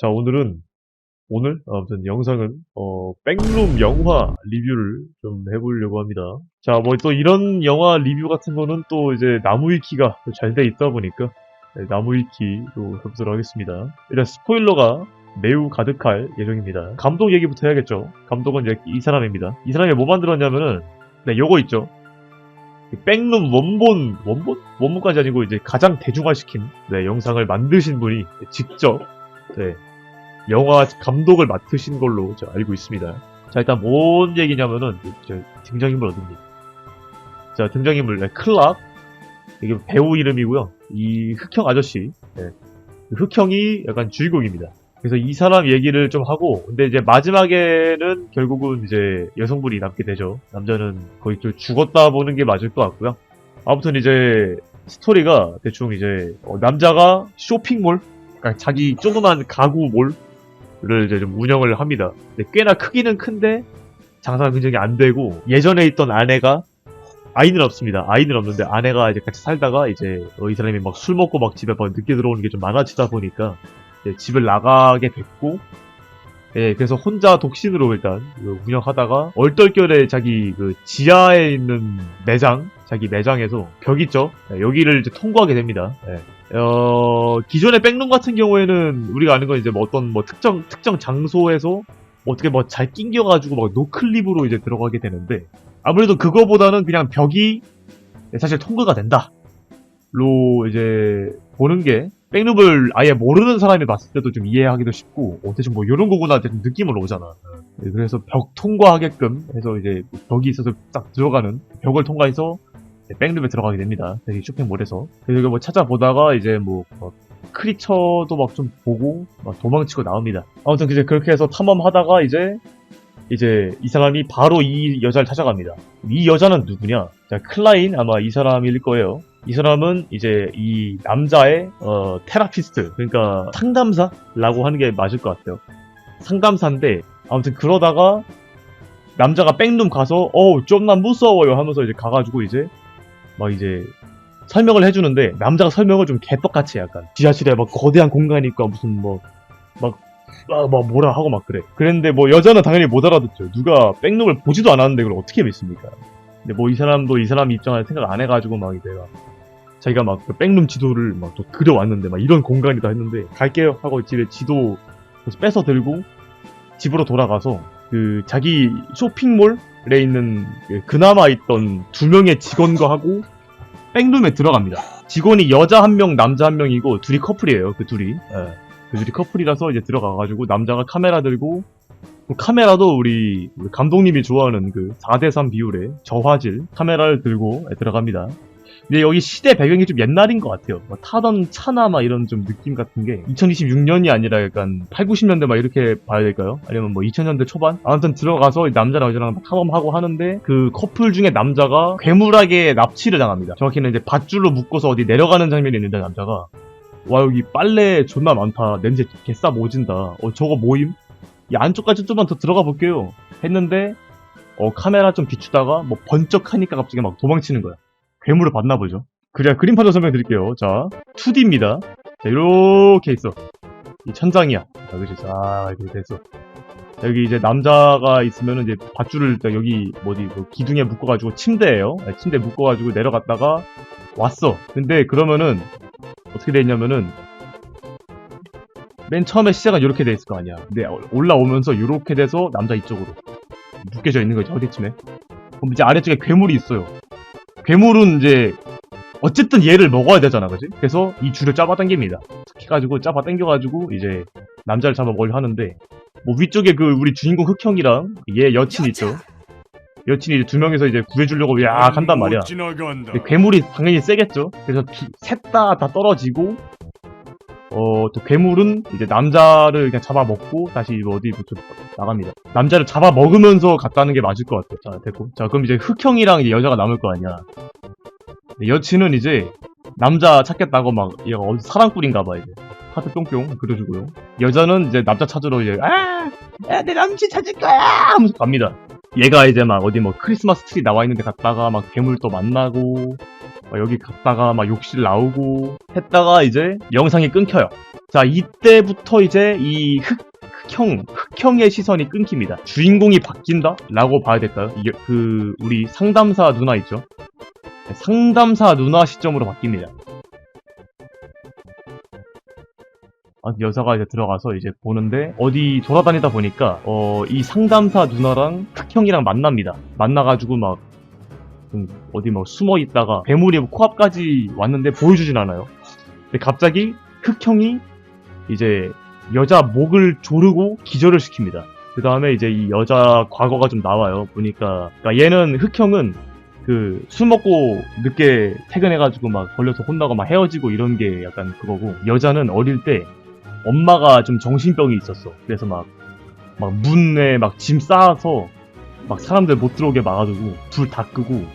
자, 오늘 아무튼 영상은 백룸 영화 리뷰를 좀 해보려고 합니다. 자, 뭐 또 이런 영화 리뷰 같은 거는 또 이제 나무위키가 잘 돼 있다 보니까 나무위키로 접수를 하겠습니다. 일단 스포일러가 매우 가득할 예정입니다. 감독 얘기부터 해야겠죠. 감독은 이제 이 사람입니다. 이 사람이 뭐 만들었냐면은 네, 요거 있죠. 백룸 원본까지 아니고 이제 가장 대중화시킨 영상을 만드신 분이 직접 영화 감독을 맡으신 걸로 제가 알고 있습니다. 자, 일단 뭔 얘기냐면은 등장인물 어딥니까? 자, 등장인물 클락, 이게 배우 이름이고요. 이 흑형 아저씨, 흑형이 약간 주인공입니다. 그래서 이 사람 얘기를 좀 하고, 근데 이제 마지막에는 결국은 이제 여성분이 남게 되죠. 남자는 거의 좀 죽었다 보는 게 맞을 것 같고요. 아무튼 이제 스토리가 대충 이제 남자가 쇼핑몰, 그러니까 자기 조그만 가구몰 를 이제 좀 운영을 합니다. 꽤나 크기는 큰데 장사가 굉장히 안 되고, 예전에 있던 아내가, 아이는 없습니다. 아이는 없는데 아내가 이제 같이 살다가 이제 이 사람이 막 술 먹고 막 집에 막 늦게 들어오는 게 좀 많아지다 보니까 집을 나가게 됐고, 그래서 혼자 독신으로 일단 운영하다가 얼떨결에 자기 그 지하에 있는 매장, 자기 매장에서 벽 있죠? 여기를 이제 통과하게 됩니다. 기존의 백룸 같은 경우에는 우리가 아는 건 이제 뭐 어떤 뭐 특정 장소에서 어떻게 뭐 잘 낑겨가지고 막 노클립으로 이제 들어가게 되는데, 아무래도 그거보다는 그냥 벽이 사실 통과가 된다. 로 이제 보는 게, 백룸을 아예 모르는 사람이 봤을 때도 좀 이해하기도 쉽고, 대충 뭐 요런 거구나 좀 느낌은 오잖아. 그래서 벽 통과하게끔 해서 이제 벽이 있어서 딱 들어가는, 벽을 통과해서 백룸에 들어가게 됩니다. 여기 쇼핑몰에서. 그리고 뭐 찾아보다가 이제 뭐 크리처도 막 좀 보고 막 도망치고 나옵니다. 아무튼 이제 그렇게 해서 탐험하다가 이제 이 사람이 바로 이 여자를 찾아갑니다. 이 여자는 누구냐? 자, 클라인, 아마 이 사람일 거예요. 이 사람은 이제 이 남자의 테라피스트, 그러니까 상담사라고 하는 게 맞을 것 같아요. 상담사인데, 아무튼 그러다가 남자가 백룸 가서 좀 난 무서워요 하면서 이제 가가지고 이제 막 이제 설명을 해주는데, 남자가 설명을 좀 개떡같이 약간 지하실에 막 거대한 공간이 있고 무슨 막 뭐라 하고 막 그래. 그랬는데 뭐 여자는 당연히 못 알아듣죠. 누가 백룸을 보지도 않았는데 그걸 어떻게 믿습니까? 근데 뭐 이 사람도 이 사람 입장을 생각 안 해가지고 막 이제 자기가 막 그 백룸 지도를 막 또 그려왔는데 막 이런 공간이다 했는데, 갈게요 하고 집에 지도 뺏어 들고 집으로 돌아가서 그 자기 쇼핑몰에 있는 그나마 있던 2명의 직원과 하고 백룸에 들어갑니다. 직원이 여자 1명, 남자 1명이고 둘이 커플이에요. 그 둘이. 그 둘이 커플이라서 이제 들어가가지고 남자가 카메라 들고, 카메라도 우리 감독님이 좋아하는 그 4:3 비율의 저화질 카메라를 들고 들어갑니다. 근데 여기 시대 배경이 좀 옛날인 것 같아요. 뭐 타던 차나 막 이런 좀 느낌 같은 게 2026년이 아니라 약간 8, 90년대 막 이렇게 봐야 될까요? 아니면 뭐 2000년대 초반? 아무튼 들어가서 남자랑 여자랑 탐험하고 하는데, 그 커플 중에 남자가 괴물하게 납치를 당합니다. 정확히는 이제 밧줄로 묶어서 어디 내려가는 장면이 있는데, 남자가 와 여기 빨래 존나 많다, 냄새 개싸 모진다, 저거 모임? 이 안쪽까지 좀만 더 들어가 볼게요 했는데, 카메라 좀 비추다가 뭐 번쩍 하니까 갑자기 막 도망치는 거야. 괴물을 봤나 보죠. 그래, 그림판도 설명드릴게요. 자, 2D입니다. 자, 이렇게 있어. 이 천장이야. 자, 그치. 이렇게 됐어. 자, 여기 이제 남자가 있으면은 이제 밧줄을 여기 뭐 기둥에 묶어가지고, 침대예요. 침대에 묶어가지고 내려갔다가 왔어. 근데 그러면은 어떻게 돼 있냐면은, 맨 처음에 시작은 이렇게 돼 있을 거 아니야. 근데 올라오면서 이렇게 돼서 남자 이쪽으로 묶여져 있는 거죠. 어디쯤에. 그럼 이제 아래쪽에 괴물이 있어요. 괴물은 이제 어쨌든 얘를 먹어야 되잖아, 그지? 그래서 이 줄을 잡아당깁니다. 해가지고 잡아당겨가지고 이제 남자를 잡아먹으려 하는데, 뭐 위쪽에 그 우리 주인공 흑형이랑 얘 여친 있죠. 여친이 이제 2명이서 이제 구해주려고 야 한단 말이야. 근데 괴물이 당연히 세겠죠. 그래서 셋 다 떨어지고, 또 괴물은 이제 남자를 그냥 잡아먹고 다시 어디부터 나갑니다. 남자를 잡아먹으면서 갔다는 게 맞을 것 같아요. 자, 됐고. 자, 그럼 이제 흑형이랑 이제 여자가 남을 거 아니야. 여친은 이제 남자 찾겠다고 막, 얘가 어디 사랑꾼인가봐, 이제. 하트 뿅뿅 그려주고요. 여자는 이제 남자 찾으러 이제, 내 남친 찾을 거야! 하면서 갑니다. 얘가 이제 막 어디 뭐 크리스마스 트리 나와 있는데 갔다가 막 괴물 또 만나고, 여기 갔다가 막 욕실 나오고 했다가 이제 영상이 끊겨요. 자, 이때부터 이제 이 흑형의 시선이 끊깁니다. 주인공이 바뀐다? 라고 봐야 될까요? 이게 우리 상담사 누나 있죠? 상담사 누나 시점으로 바뀝니다. 여자가 이제 들어가서 이제 보는데 어디 돌아다니다 보니까 이 상담사 누나랑 흑형이랑 만납니다. 만나가지고 막 어디 뭐 숨어 있다가 괴물이 코앞까지 왔는데 보여주진 않아요. 근데 갑자기 흑형이 이제 여자 목을 조르고 기절을 시킵니다. 그 다음에 이제 이 여자 과거가 좀 나와요. 보니까 그러니까 얘는 흑형은 술 먹고 늦게 퇴근해가지고 막 걸려서 혼나고 막 헤어지고 이런 게 약간 그거고, 여자는 어릴 때 엄마가 좀 정신병이 있었어. 그래서 막 문에 막 짐 쌓아서 막 사람들 못 들어오게 막아두고 불 다 끄고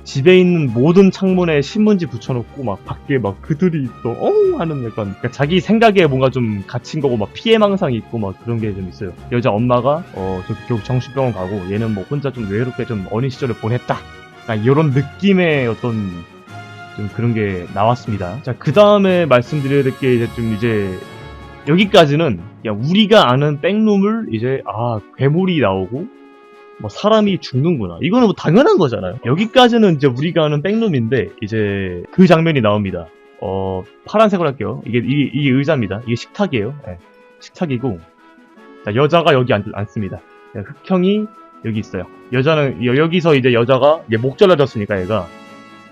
집에 있는 모든 창문에 신문지 붙여놓고 막 밖에 막 그들이 있어 하는 약간, 그러니까 자기 생각에 뭔가 좀 갇힌 거고 막 피해망상이 있고 막 그런 게 좀 있어요. 여자 엄마가 결국 정신병원 가고 얘는 뭐 혼자 좀 외롭게 좀 어린 시절을 보냈다. 이런 느낌의 어떤 좀 그런 게 나왔습니다. 자, 그 다음에 말씀드려야 될 게 이제 여기까지는 그냥 우리가 아는 백룸을 이제 괴물이 나오고 뭐 사람이 죽는구나, 이거는 뭐 당연한 거잖아요. 여기까지는 이제 우리가 아는 백룸인데 이제 그 장면이 나옵니다. 파란색으로 할게요. 이게 의자입니다. 이게 식탁이에요. 네, 식탁이고, 자, 여자가 여기 앉습니다. 흑형이 여기 있어요. 여자는 여기서 이제 여자가 목 잘라졌으니까 얘가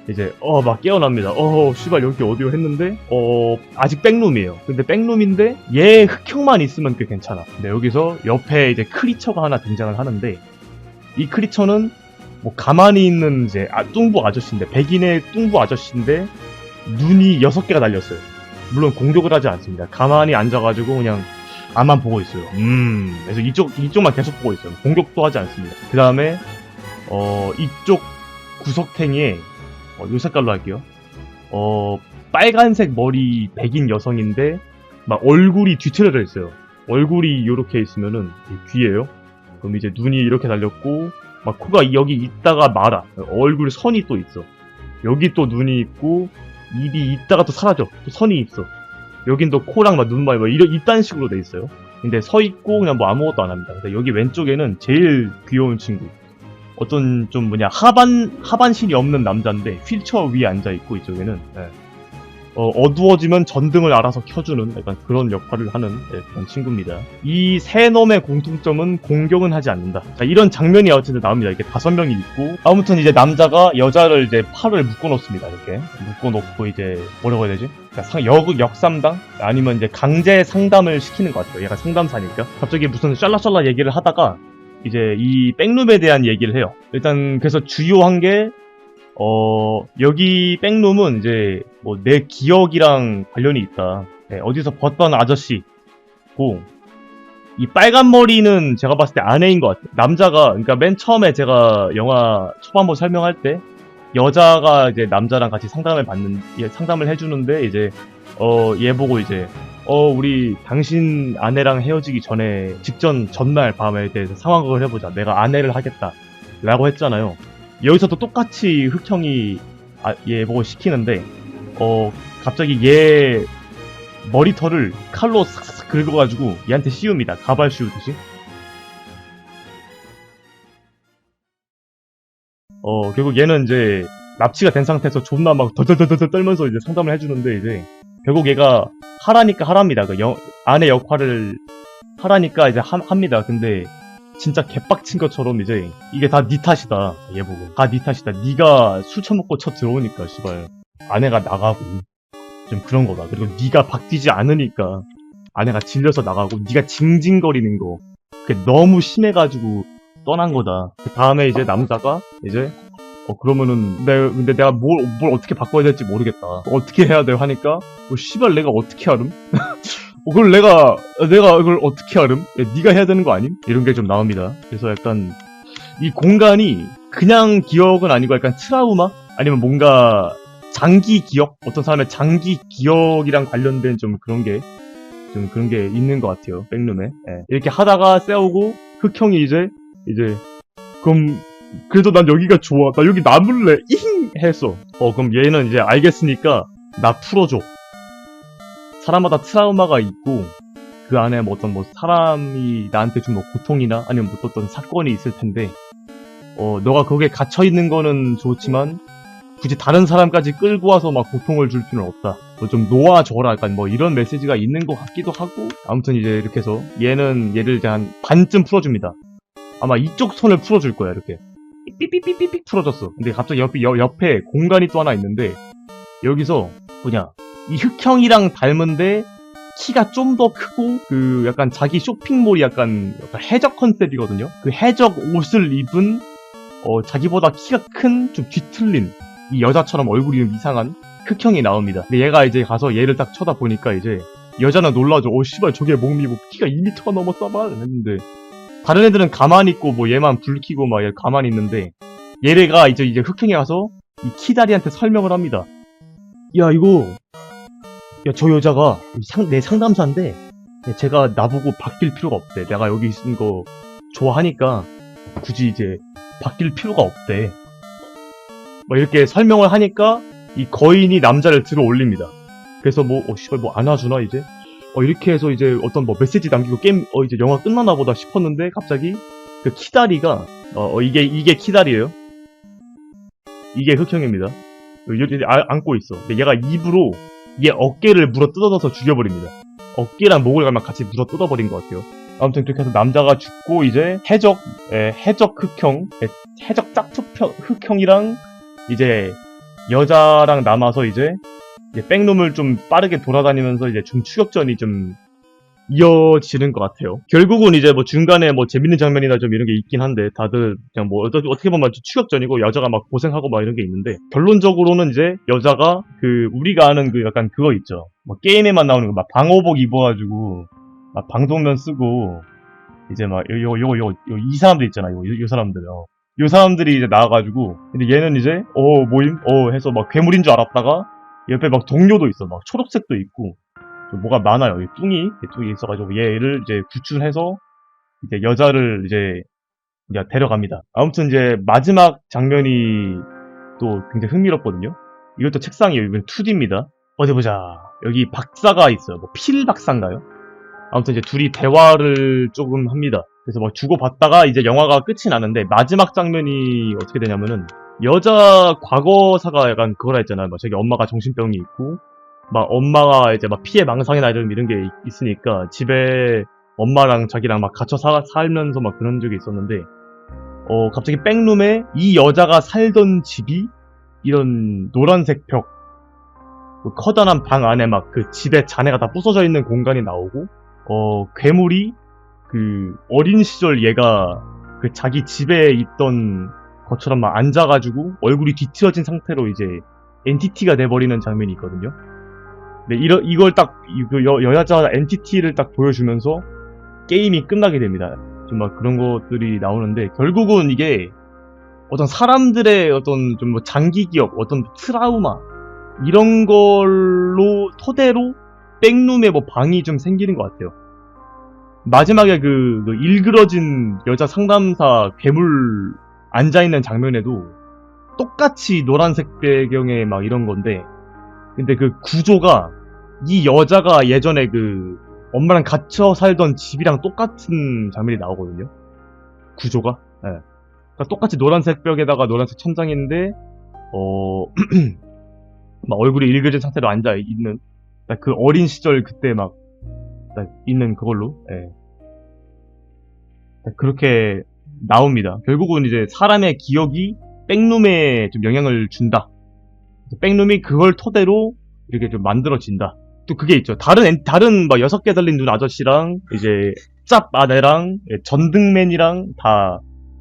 이제 막 깨어납니다. 씨발 여기 어디요 했는데 아직 백룸이에요. 근데 백룸인데 얘 흑형만 있으면 꽤 괜찮아. 근데 여기서 옆에 이제 크리처가 하나 등장을 하는데, 이 크리처는 뭐 가만히 있는 이제 뚱보 아저씨인데, 백인의 뚱보 아저씨인데 눈이 6개가 달렸어요. 물론 공격을 하지 않습니다. 가만히 앉아가지고 그냥 앞만 보고 있어요. 그래서 이쪽만 계속 보고 있어요. 공격도 하지 않습니다. 그 다음에 이쪽 구석탱이에 요 색깔로 할게요. 빨간색 머리 백인 여성인데 막 얼굴이 뒤틀어져 있어요. 얼굴이 요렇게 있으면은 귀예요. 그럼 이제 눈이 이렇게 달렸고 막 코가 여기 있다가 말아. 얼굴 선이 또 있어. 여기 또 눈이 있고 입이 있다가 또 사라져. 또 선이 있어. 여긴 또 코랑 막 눈만 이딴 식으로 돼 있어요. 근데 서 있고 그냥 뭐 아무것도 안 합니다. 근데 여기 왼쪽에는 제일 귀여운 친구, 어떤 좀 하반신이 없는 남자인데 휠체어 위에 앉아 있고, 이쪽에는 어두워지면 전등을 알아서 켜주는 약간 그런 역할을 하는 그런 친구입니다. 이 세 놈의 공통점은 공격은 하지 않는다. 자, 이런 장면이 어쨌든 나옵니다. 이렇게 5명이 있고, 아무튼 이제 남자가 여자를 이제 팔을 묶어놓습니다. 이렇게 묶어놓고 이제 뭐라고 해야 되지? 그러니까 역삼당? 아니면 이제 강제 상담을 시키는 것 같아요. 얘가 상담사니까. 갑자기 무슨 샬라샬라 얘기를 하다가 이제 이 백룸에 대한 얘기를 해요. 일단 그래서 주요한 게 여기 백룸은 이제 뭐 내 기억이랑 관련이 있다. 네, 어디서 봤던 아저씨고, 이 빨간 머리는 제가 봤을 때 아내인 것 같아요. 남자가, 그러니까 맨 처음에 제가 영화 초반부 설명할 때 여자가 이제 남자랑 같이 상담을 해주는데 이제 얘 보고 이제 우리 당신 아내랑 헤어지기 전날 밤에 대해서 상황극을 해보자. 내가 아내를 하겠다 라고 했잖아요. 여기서도 똑같이 흑형이 얘 보고 시키는데 갑자기 얘 머리털을 칼로 싹싹 긁어가지고 얘한테 씌웁니다. 가발 씌우듯이. 결국 얘는 이제 납치가 된 상태에서 존나 막 덜덜덜덜 떨면서 이제 상담을 해주는데, 이제 결국 얘가 하라니까 하랍니다. 아내 역할을 하라니까 이제 합니다. 근데 진짜 개빡친 것처럼 이제 이게 다 네 탓이다. 얘 보고 다 네 탓이다. 네가 술 처먹고 쳐 들어오니까 씨발 아내가 나가고 좀 그런 거다. 그리고 네가 바뀌지 않으니까 아내가 질려서 나가고, 네가 징징거리는 거 그게 너무 심해가지고 떠난 거다. 그 다음에 이제 남자가 이제 그러면은 근데 내가 뭘 어떻게 바꿔야 될지 모르겠다. 어떻게 해야 돼 하니까 씨발 내가 어떻게 알음? 그걸 내가 이걸 어떻게 알음? 네가 해야 되는 거 아님? 이런 게 좀 나옵니다. 그래서 약간 이 공간이 그냥 기억은 아니고 약간 트라우마? 아니면 뭔가 장기 기억? 어떤 사람의 장기 기억이랑 관련된 좀 그런 게 있는 것 같아요. 백룸에. 이렇게 하다가 싸우고 흑형이 이제 그럼 그래도 난 여기가 좋아. 나 여기 남을래. 이힝 했어. 그럼 얘는 이제 알겠으니까 나 풀어줘. 사람마다 트라우마가 있고 그 안에 뭐 어떤 뭐 사람이 나한테 준 뭐 고통이나 아니면 뭐 어떤 사건이 있을 텐데 너가 거기에 갇혀 있는 거는 좋지만 굳이 다른 사람까지 끌고 와서 막 고통을 줄 필요는 없다. 뭐 좀 놓아줘라. 약간 뭐 이런 메시지가 있는 것 같기도 하고. 아무튼 이제 이렇게 해서 얘를 이제 한 반쯤 풀어줍니다. 아마 이쪽 손을 풀어줄 거야. 이렇게 삐삐삐삐삐 풀어줬어. 근데 갑자기 옆에 공간이 또 하나 있는데 여기서 뭐냐 이 흑형이랑 닮은데 키가 좀 더 크고 그 약간 자기 쇼핑몰이 약간 해적 컨셉이거든요. 그 해적 옷을 입은 자기보다 키가 큰 좀 뒤틀린 이 여자처럼 얼굴이 이상한 흑형이 나옵니다. 근데 얘가 이제 가서 얘를 딱 쳐다보니까 이제 여자는 놀라죠. 씨발 저게 몸이 뭐 키가 2m가 넘었어봐 했는데 다른 애들은 가만히 있고 뭐 얘만 불 켜고 막 얘 가만히 있는데 얘가 이제 흑형이 가서 이 키다리한테 설명을 합니다. 야 저 여자가 내 상담사인데 제가 나보고 바뀔 필요가 없대. 내가 여기 있는 거 좋아하니까 굳이 이제 바뀔 필요가 없대. 뭐 이렇게 설명을 하니까 이 거인이 남자를 들어 올립니다. 그래서 씨발 뭐 안아주나 이제? 이렇게 해서 이제 어떤 뭐 메시지 남기고 게임 이제 영화 끝나나 보다 싶었는데 갑자기 그 키다리가 이게 키다리예요. 이게 흑형입니다. 여기 안고 있어. 근데 얘가 입으로 얘 어깨를 물어 뜯어서 죽여버립니다. 어깨랑 목을 가면 같이 물어 뜯어버린 것 같아요. 아무튼 그렇게 해서 남자가 죽고 이제 해적 흑형, 해적 흑형이랑 이제 여자랑 남아서 이제 백룸을 좀 빠르게 돌아다니면서 이제 좀 추격전이 좀 이어지는 것 같아요. 결국은 이제 뭐 중간에 뭐 재밌는 장면이나 좀 이런 게 있긴 한데 다들 그냥 뭐 어떻게 보면 좀 추격전이고 여자가 막 고생하고 막 이런 게 있는데 결론적으로는 이제 여자가 그 우리가 아는 그 약간 그거 있죠. 뭐 게임에만 나오는 거 막 방호복 입어가지고 막 방독면 쓰고 이제 막 이 사람들 있잖아요. 요 사람들요. 요 사람들이 이제 나와가지고 근데 얘는 이제 모임 해서 막 괴물인 줄 알았다가 옆에 막 동료도 있어. 막 초록색도 있고 뭐가 많아요. 뚱이 있어가지고 얘를 이제 구출해서 이제 여자를 이제 데려갑니다. 아무튼 이제 마지막 장면이 또 굉장히 흥미롭거든요. 이것도 책상이에요. 이건 2D입니다. 어디 보자. 여기 박사가 있어요. 뭐 필 박사인가요? 아무튼 이제 둘이 대화를 조금 합니다. 그래서 뭐 주고받다가 이제 영화가 끝이 나는데 마지막 장면이 어떻게 되냐면은 여자 과거사가 약간 그거라 했잖아요. 막 자기 엄마가 정신병이 있고 막 엄마가 이제 막 피해 망상이나 이런 게 있으니까 집에 엄마랑 자기랑 막 갇혀 살면서 막 그런 적이 있었는데 갑자기 백룸에 이 여자가 살던 집이 이런 노란색 벽 그 커다란 방 안에 막 그 집에 잔해가 다 부서져 있는 공간이 나오고 괴물이 그 어린 시절 얘가 그 자기 집에 있던 것처럼 막 앉아가지고 얼굴이 뒤틀어진 상태로 이제 엔티티가 돼버리는 장면이 있거든요. 네, 이걸 딱, 여자 엔티티를 딱 보여주면서 게임이 끝나게 됩니다. 좀 막 그런 것들이 나오는데, 결국은 이게 어떤 사람들의 어떤 좀 뭐 장기 기억, 어떤 트라우마, 이런 걸로 토대로 백룸에 뭐 방이 좀 생기는 것 같아요. 마지막에 그 일그러진 여자 상담사 괴물 앉아있는 장면에도 똑같이 노란색 배경에 막 이런 건데, 근데 그 구조가 이 여자가 예전에 그 엄마랑 갇혀 살던 집이랑 똑같은 장면이 나오거든요. 구조가. 예. 그러니까 똑같이 노란색 벽에다가 노란색 천장인데 막 얼굴이 일그러진 상태로 앉아 있는 그 어린 시절 그때 막 있는 그걸로. 예. 그렇게 나옵니다. 결국은 이제 사람의 기억이 백룸에 좀 영향을 준다. 백룸이 그걸 토대로 이렇게 좀 만들어진다. 또 그게 있죠. 다른 막 6개 달린 눈 아저씨랑 이제 짭 아내랑 전등맨이랑 다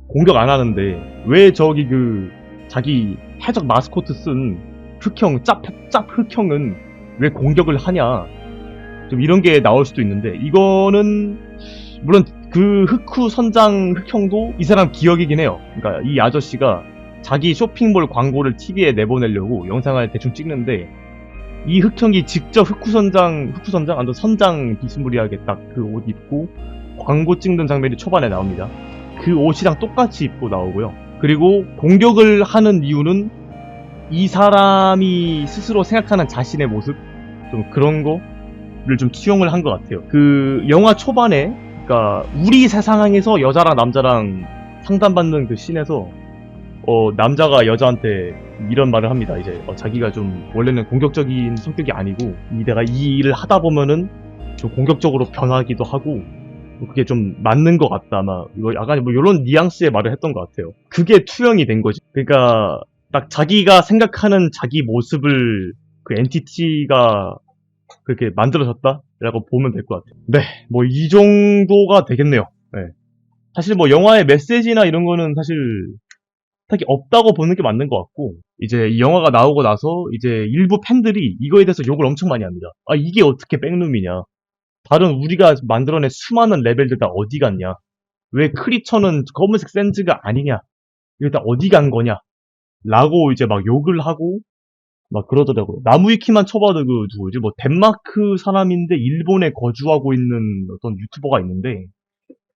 공격 안 하는데 왜 저기 그 자기 해적 마스코트 쓴 흑형 짭 흑형은 왜 공격을 하냐. 좀 이런 게 나올 수도 있는데 이거는 물론 그 흑후 선장 흑형도 이 사람 기억이긴 해요. 그러니까 이 아저씨가 자기 쇼핑몰 광고를 TV에 내보내려고 영상을 대충 찍는데 이 흑형이 직접 흑후선장 아니면 선장 비스무리하게 딱 그 옷 입고 광고 찍는 장면이 초반에 나옵니다. 그 옷이랑 똑같이 입고 나오고요. 그리고 공격을 하는 이유는 이 사람이 스스로 생각하는 자신의 모습, 좀 그런 거를 좀 투영을 한 것 같아요. 그 영화 초반에, 그러니까 우리 세상에서 여자랑 남자랑 상담받는 그 씬에서 남자가 여자한테 이런 말을 합니다. 이제 자기가 좀 원래는 공격적인 성격이 아니고 내가 이 일을 하다 보면은 좀 공격적으로 변하기도 하고 그게 좀 맞는 것 같다. 막 이거 약간 뭐 이런 뉘앙스의 말을 했던 것 같아요. 그게 투영이 된 거지. 그러니까 딱 자기가 생각하는 자기 모습을 그 엔티티가 그렇게 만들어졌다라고 보면 될 것 같아요. 네, 뭐 이 정도가 되겠네요. 네. 사실 뭐 영화의 메시지나 이런 거는 사실 딱히 없다고 보는 게 맞는 것 같고, 이제 이 영화가 나오고 나서 이제 일부 팬들이 이거에 대해서 욕을 엄청 많이 합니다. 아, 이게 어떻게 백룸이냐. 다른 우리가 만들어낸 수많은 레벨들 다 어디 갔냐. 왜 크리처는 검은색 샌즈가 아니냐. 이거 다 어디 간 거냐. 라고 이제 막 욕을 하고 막 그러더라고요. 나무위키만 쳐봐도 그 누구지? 뭐 덴마크 사람인데 일본에 거주하고 있는 어떤 유튜버가 있는데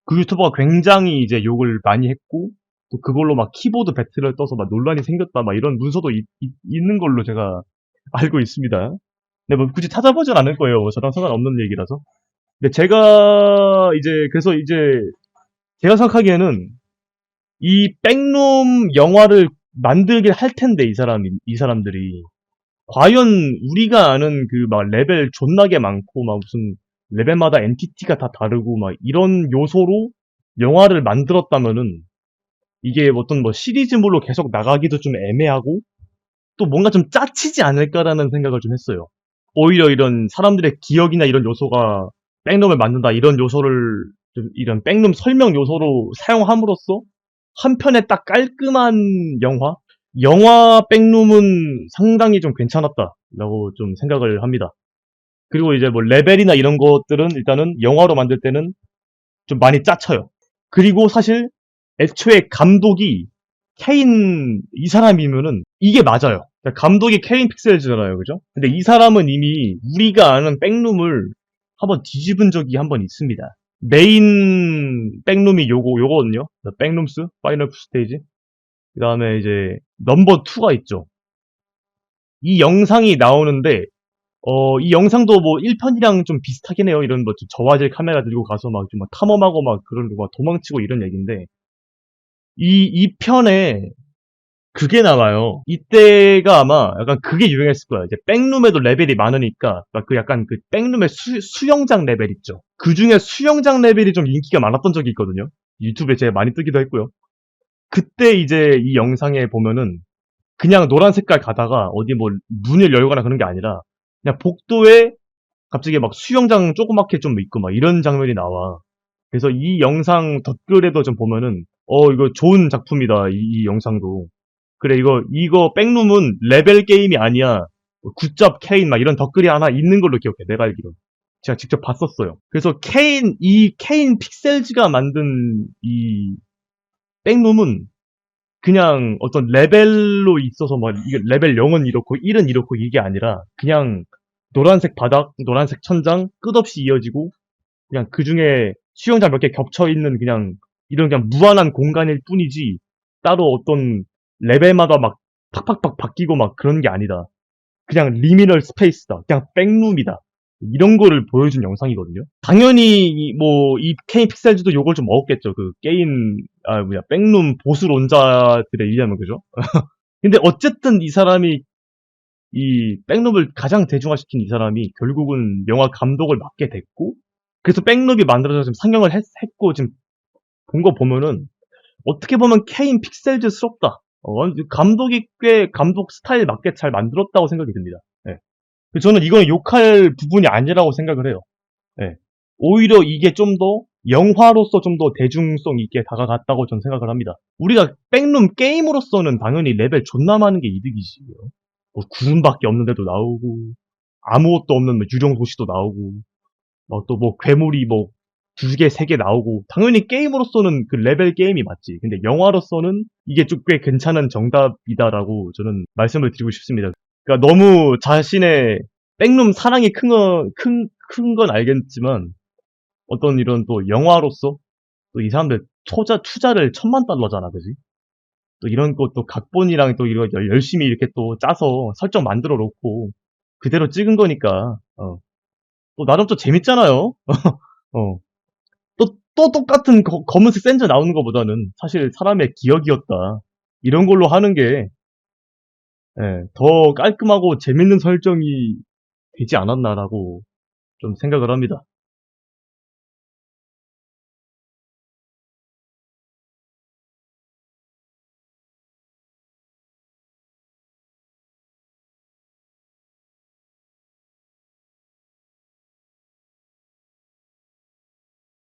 그 유튜버가 굉장히 이제 욕을 많이 했고 또 그걸로 막 키보드 배틀을 떠서 막 논란이 생겼다 막 이런 문서도 있는 걸로 제가 알고 있습니다. 근데 뭐 굳이 찾아보진 않을 거예요. 뭐 저랑 상관없는 얘기라서. 근데 제가 이제 그래서 이제 제가 생각하기에는 이 백룸 영화를 만들긴 할 텐데 이 사람들이 과연 우리가 아는 그 막 레벨 존나게 많고 막 무슨 레벨마다 엔티티가 다 다르고 막 이런 요소로 영화를 만들었다면은 이게 어떤 뭐 시리즈물로 계속 나가기도 좀 애매하고 또 뭔가 좀 짜치지 않을까라는 생각을 좀 했어요. 오히려 이런 사람들의 기억이나 이런 요소가 백룸을 만든다 이런 요소를 좀 이런 백룸 설명 요소로 사용함으로써 한 편의 딱 깔끔한 영화 백룸은 상당히 좀 괜찮았다라고 좀 생각을 합니다. 그리고 이제 뭐 레벨이나 이런 것들은 일단은 영화로 만들 때는 좀 많이 짜쳐요. 그리고 사실 애초에 감독이 케인 이 사람이면은 이게 맞아요. 그러니까 감독이 케인 픽셀즈잖아요, 그죠? 근데 이 사람은 이미 우리가 아는 백룸을 한번 뒤집은 적이 한번 있습니다. 메인 백룸이 요거거든요. 백룸스 파이널 스테이지. 그 다음에 이제 넘버 2가 있죠. 이 영상이 나오는데 이 영상도 뭐 1편이랑 좀 비슷하긴 해요. 이런 뭐 저화질 카메라 들고 가서 막 좀 탐험하고 막 그런 거 막 도망치고 이런 얘기인데 이 편에 그게 나와요. 이때가 아마 약간 그게 유행했을 거야. 이제 백룸에도 레벨이 많으니까 그 약간 그 백룸의 수영장 레벨 있죠. 그 중에 수영장 레벨이 좀 인기가 많았던 적이 있거든요. 유튜브에 제가 많이 뜨기도 했고요. 그때 이제 이 영상에 보면은 그냥 노란 색깔 가다가 어디 뭐 문을 열거나 그런 게 아니라 그냥 복도에 갑자기 막 수영장 조그맣게 좀 있고 막 이런 장면이 나와. 그래서 이 영상 댓글에도 좀 보면은 이거 좋은 작품이다. 이 영상도. 그래 이거 백룸은 레벨 게임이 아니야. 굿잡 케인 막 이런 댓글이 하나 있는 걸로 기억해. 내가 알기로. 제가 직접 봤었어요. 그래서 이 케인 픽셀즈가 만든 이 백룸은 그냥 어떤 레벨로 있어서 막 이게 레벨 0은 이렇고 1은 이렇고 이게 아니라 그냥 노란색 바닥, 노란색 천장 끝없이 이어지고 그냥 그 중에 수영장 몇 개 겹쳐 있는 그냥 이런 그냥 무한한 공간일 뿐이지 따로 어떤 레벨마다 막 팍팍팍 바뀌고 막 그런 게 아니다. 그냥 리미널 스페이스다. 그냥 백룸이다. 이런 거를 보여준 영상이거든요. 당연히 뭐 이 K 픽셀즈도 요걸 좀 먹었겠죠. 그 게임 백룸 보수론자들에 의하면 그죠? 근데 어쨌든 이 사람이 이 백룸을 가장 대중화시킨 이 사람이 결국은 영화 감독을 맡게 됐고 그래서 백룸이 만들어져서 지금 상영을 했고 지금 본 거 보면은 어떻게 보면 케인 픽셀즈스럽다. 감독이 꽤 감독 스타일 맞게 잘 만들었다고 생각이 듭니다. 예. 저는 이건 욕할 부분이 아니라고 생각을 해요. 예. 오히려 이게 좀 더 영화로서 좀 더 대중성 있게 다가갔다고 저는 생각을 합니다. 우리가 백룸 게임으로서는 당연히 레벨 존나 많은 게 이득이지. 뭐 구름밖에 없는데도 나오고 아무것도 없는 뭐 유령 도시도 나오고 또 뭐 괴물이 뭐 두 개, 세 개 나오고 당연히 게임으로서는 그 레벨 게임이 맞지. 근데 영화로서는 이게 좀 꽤 괜찮은 정답이다라고 저는 말씀을 드리고 싶습니다. 그러니까 너무 자신의 백룸 사랑이 큰 건 알겠지만 어떤 이런 또 영화로서 또 이 사람들 투자를 $1000만 달러잖아, 그지? 또 이런 것도 각본이랑 또 이거 열심히 이렇게 또 짜서 설정 만들어 놓고 그대로 찍은 거니까 또 나름 또 재밌잖아요. 어. 또 똑같은 검은색 센저 나오는 것보다는 사실 사람의 기억이었다. 이런 걸로 하는 게 더 깔끔하고 재밌는 설정이 되지 않았나라고 좀 생각을 합니다.